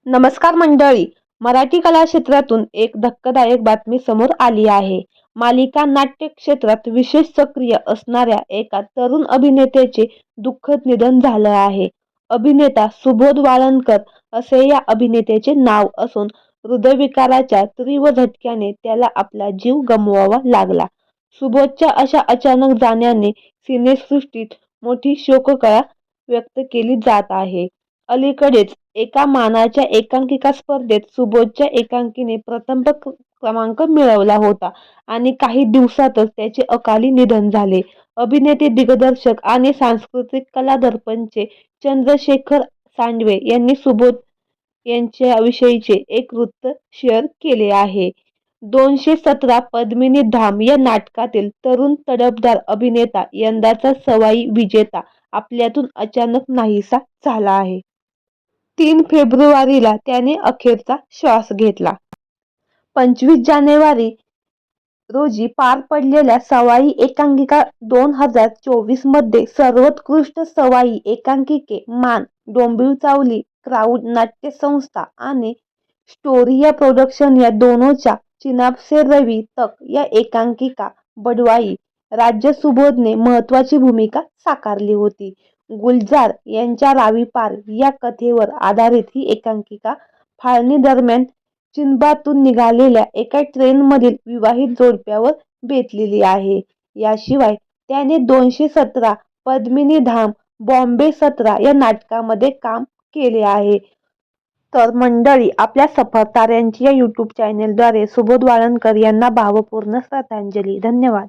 नमस्कार मंडळी. मराठी कला क्षेत्रातून एक धक्कादायक बातमी समोर आली आहे. मालिका नाट्य क्षेत्रात विशेष सक्रिय असणाऱ्या एका तरुण अभिनेत्याचे दुःखद निधन झालं आहे. अभिनेता सुबोध वाळंदकर असे या अभिनेत्याचे नाव असून हृदयविकाराच्या तीव्र झटक्याने त्याला आपला जीव गमवावा लागला. सुबोधच्या अशा अचानक जाण्याने सिनेसृष्टीत मोठी शोककळा व्यक्त केली जात आहे. अलीकडेच एका मानाच्या एकांकिका स्पर्धेत सुबोधच्या एकांकीने प्रथम क्रमांक मिळवला होता आणि काही दिवसातच त्याचे अकाली निधन झाले. अभिनेते, दिग्दर्शक आणि सांस्कृतिक कला दर्पणचे चंद्रशेखर सांडवे यांनी सुबोध यांच्याविषयीचे एक वृत्त शेअर केले आहे. 217 पद्मिनी धाम या नाटकातील तरुण तडफदार अभिनेता यंदाचा सवाई विजेता आपल्यातून अचानक नाहीसा झाला आहे. 3 फेब्रुवारीला त्याने अखेरचा श्वास घेतला. 25 जानेवारी रोजी पार पडलेल्या सवाई एकांकिका 2024 मध्ये सर्वोत्कृष्ट सवाई एकांकिके मान डोंबिवली क्राऊड नाट्य संस्था आणि स्टोरिया प्रोडक्शन या दोनोंच्या चिनाब से रवी तक या एकांकिका बडवाई राज्य सुबोधने महत्त्वाची भूमिका साकारली होती. गुलजार यांच्या रावी पार या कथेवर आधारित ही एकांकिका फाळणी दरम्यान चिंबातून निघालेल्या एका ट्रेनमधील विवाहित जोडप्यावर बेतलेली आहे. याशिवाय त्याने 217 पद्मिनी धाम, बॉम्बे 17 या नाटकांमध्ये काम केले आहे. तर मंडळी, आपल्या सफर ताऱ्यांची या यूट्यूब चॅनेलद्वारे सुबोध वाळंदकर यांना भावपूर्ण श्रद्धांजली. धन्यवाद.